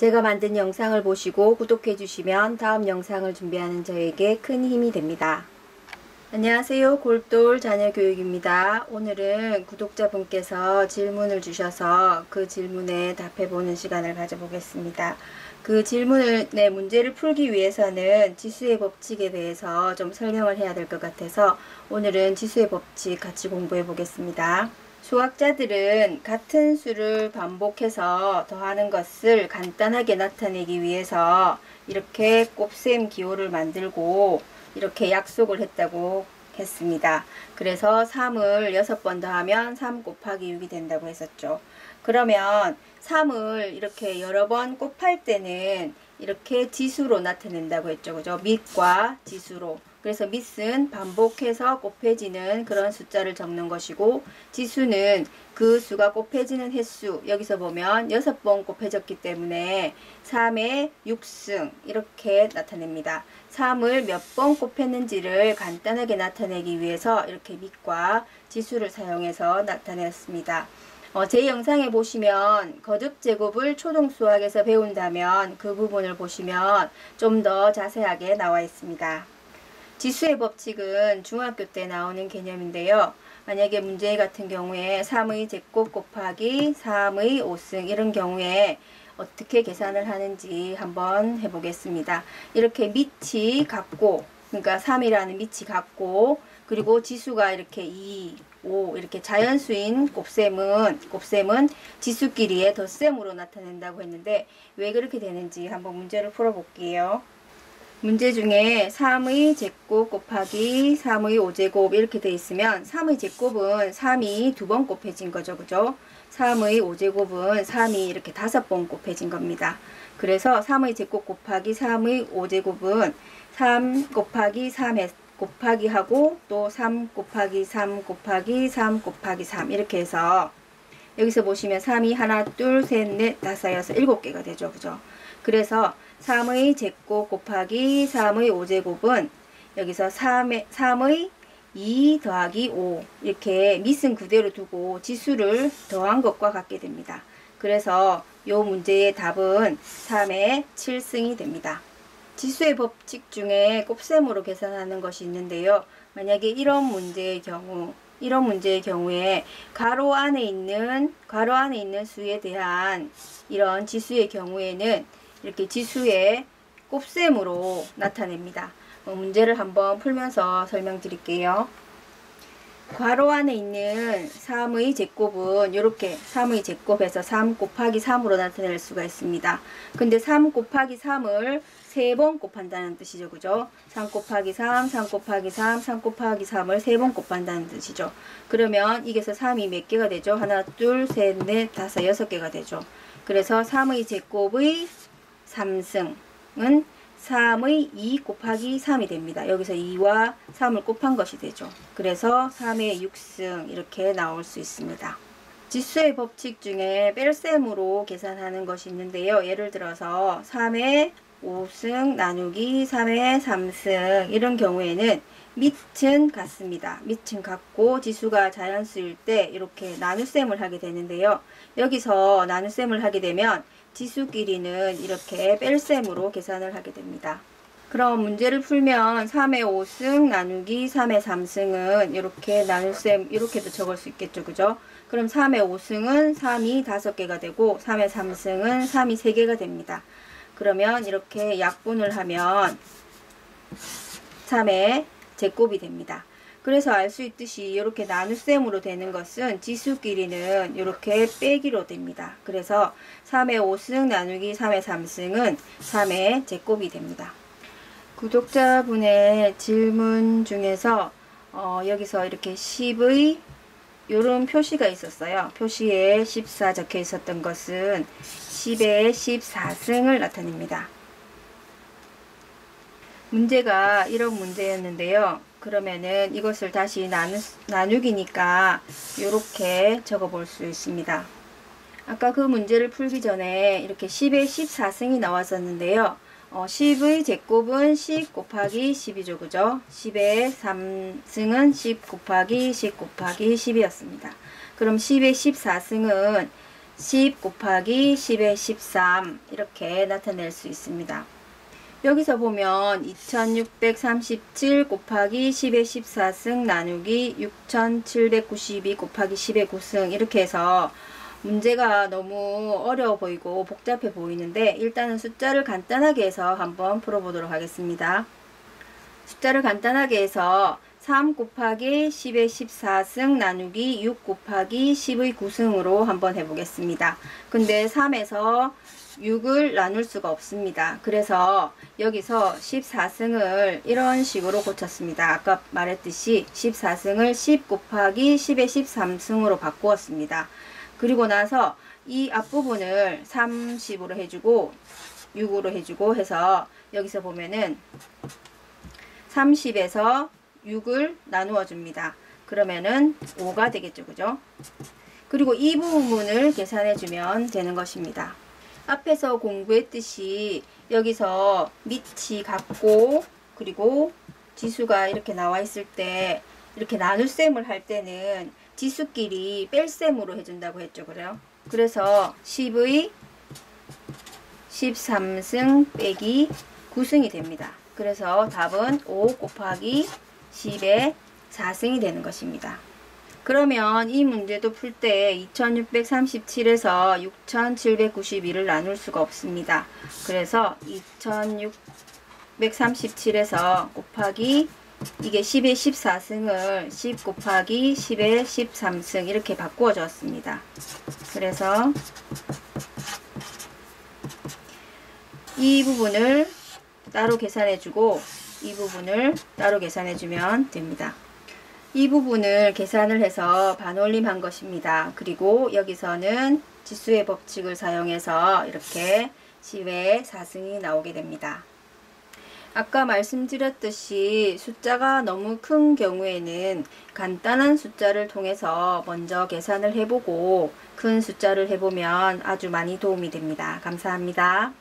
제가 만든 영상을 보시고 구독해 주시면 다음 영상을 준비하는 저에게 큰 힘이 됩니다. 안녕하세요. 골돌 자녀교육입니다. 오늘은 구독자분께서 질문을 주셔서 그 질문에 답해보는 시간을 가져보겠습니다. 그 질문의 문제를 풀기 위해서는 지수의 법칙에 대해서 좀 설명을 해야 될 것 같아서 오늘은 지수의 법칙 같이 공부해 보겠습니다. 수학자들은 같은 수를 반복해서 더하는 것을 간단하게 나타내기 위해서 이렇게 곱셈 기호를 만들고 이렇게 약속을 했다고 했습니다. 그래서 3을 6번 더하면 3 곱하기 6이 된다고 했었죠. 그러면 3을 이렇게 여러 번 곱할 때는 이렇게 지수로 나타낸다고 했죠. 그죠? 밑과 지수로. 그래서 밑은 반복해서 곱해지는 그런 숫자를 적는 것이고, 지수는 그 수가 곱해지는 횟수, 여기서 보면 6번 곱해졌기 때문에 3의 6승 이렇게 나타냅니다. 3을 몇 번 곱했는지를 간단하게 나타내기 위해서 이렇게 밑과 지수를 사용해서 나타냈습니다. 제 영상에 보시면 거듭제곱을 초등수학에서 배운다면 그 부분을 보시면 좀 더 자세하게 나와 있습니다. 지수의 법칙은 중학교 때 나오는 개념인데요. 만약에 문제 같은 경우에 3의 제곱 곱하기 3의 5승 이런 경우에 어떻게 계산을 하는지 한번 해보겠습니다. 이렇게 밑이 같고, 그러니까 3이라는 밑이 같고, 그리고 지수가 이렇게 2, 5 이렇게 자연수인 곱셈은 지수끼리의 덧셈으로 나타낸다고 했는데 왜 그렇게 되는지 한번 문제를 풀어볼게요. 문제 중에 3의 제곱 곱하기 3의 5제곱 이렇게 되어 있으면 3의 제곱은 3이 2번 곱해진 거죠. 그죠? 3의 5제곱은 3이 이렇게 5번 곱해진 겁니다. 그래서 3의 제곱 곱하기 3의 5제곱은 3 곱하기 3에 곱하기 하고 또 3 곱하기 3 곱하기 3 곱하기 3 이렇게 해서 여기서 보시면 3이 하나 둘 셋 넷 다섯 여섯 7개가 되죠. 그죠? 그래서 3의 제곱 곱하기 3의 5제곱은 여기서 3의 2 더하기 5 이렇게 밑은 그대로 두고 지수를 더한 것과 같게 됩니다. 그래서 이 문제의 답은 3의 7승이 됩니다. 지수의 법칙 중에 곱셈으로 계산하는 것이 있는데요. 만약에 이런 문제의 경우에 가로 안에 있는 수에 대한 이런 지수의 경우에는 이렇게 지수의 곱셈으로 나타냅니다. 문제를 한번 풀면서 설명드릴게요. 괄호 안에 있는 3의 제곱은 이렇게 3의 제곱에서 3 곱하기 3으로 나타낼 수가 있습니다. 근데 3 곱하기 3을 3번 곱한다는 뜻이죠. 그죠? 3 곱하기 3, 3 곱하기 3, 3 곱하기 3을 3번 곱한다는 뜻이죠. 그러면 이게서 3이 몇 개가 되죠? 하나, 둘, 셋, 넷, 다섯, 6개가 되죠. 그래서 3의 제곱의 3승은 3의 2 곱하기 3이 됩니다. 여기서 2와 3을 곱한 것이 되죠. 그래서 3의 6승 이렇게 나올 수 있습니다. 지수의 법칙 중에 뺄셈으로 계산하는 것이 있는데요. 예를 들어서 3의 5승 나누기 3의 3승 이런 경우에는 밑은 같습니다. 밑은 같고 지수가 자연수일 때 이렇게 나눗셈을 하게 되는데요. 여기서 나눗셈을 하게 되면 지수끼리는 이렇게 뺄셈으로 계산을 하게 됩니다. 그럼 문제를 풀면 3의 5승 나누기 3의 3승은 이렇게 나눗셈 이렇게도 적을 수 있겠죠. 그죠? 그럼 3의 5승은 3이 5개가 되고 3의 3승은 3이 3개가 됩니다. 그러면 이렇게 약분을 하면 3의 제곱이 됩니다. 그래서 알 수 있듯이 이렇게 나눗셈으로 되는 것은 지수끼리는 이렇게 빼기로 됩니다. 그래서 3의 5승 나누기 3의 3승은 3의 제곱이 됩니다. 구독자분의 질문 중에서 여기서 이렇게 10의 이런 표시가 있었어요. 표시에 14 적혀 있었던 것은 10의 14승을 나타냅니다. 문제가 이런 문제였는데요. 그러면은 이것을 다시 나누기니까 이렇게 적어 볼 수 있습니다. 아까 그 문제를 풀기 전에 이렇게 10의 14승이 나왔었는데요. 10의 제곱은 10 곱하기 10이죠. 그죠? 10의 3승은 10 곱하기 10 곱하기 10이었습니다. 그럼 10의 14승은 10 곱하기 10의 13 이렇게 나타낼 수 있습니다. 여기서 보면 2637 곱하기 10의 14승 나누기 6792 곱하기 10의 9승 이렇게 해서 문제가 너무 어려워 보이고 복잡해 보이는데 일단은 숫자를 간단하게 해서 한번 풀어보도록 하겠습니다. 숫자를 간단하게 해서 3 곱하기 10의 14승 나누기 6 곱하기 10의 9승으로 한번 해보겠습니다. 근데 3에서 6을 나눌 수가 없습니다. 그래서 여기서 14승을 이런 식으로 고쳤습니다. 아까 말했듯이 14승을 10 곱하기 10의 13승으로 바꾸었습니다. 그리고 나서 이 앞부분을 30으로 해주고 6으로 해주고 해서 여기서 보면은 30에서 6을 나누어 줍니다. 그러면은 5가 되겠죠. 그죠? 그리고 이 부분을 계산해 주면 되는 것입니다. 앞에서 공부했듯이 여기서 밑이 같고 그리고 지수가 이렇게 나와 있을 때 이렇게 나눗셈을 할 때는 지수끼리 뺄셈으로 해준다고 했죠. 그래요? 그래서 10의 13승 빼기 9승이 됩니다. 그래서 답은 5 곱하기 10의 4승이 되는 것입니다. 그러면 이 문제도 풀 때 2637에서 6792를 나눌 수가 없습니다. 그래서 2637에서 곱하기 이게 10의 14승을 10 곱하기 10의 13승 이렇게 바꾸어 줬습니다. 그래서 이 부분을 따로 계산해 주고 이 부분을 따로 계산해 주면 됩니다. 이 부분을 계산을 해서 반올림 한 것입니다. 그리고 여기서는 지수의 법칙을 사용해서 이렇게 10의 4승이 나오게 됩니다. 아까 말씀드렸듯이 숫자가 너무 큰 경우에는 간단한 숫자를 통해서 먼저 계산을 해보고 큰 숫자를 해보면 아주 많이 도움이 됩니다. 감사합니다.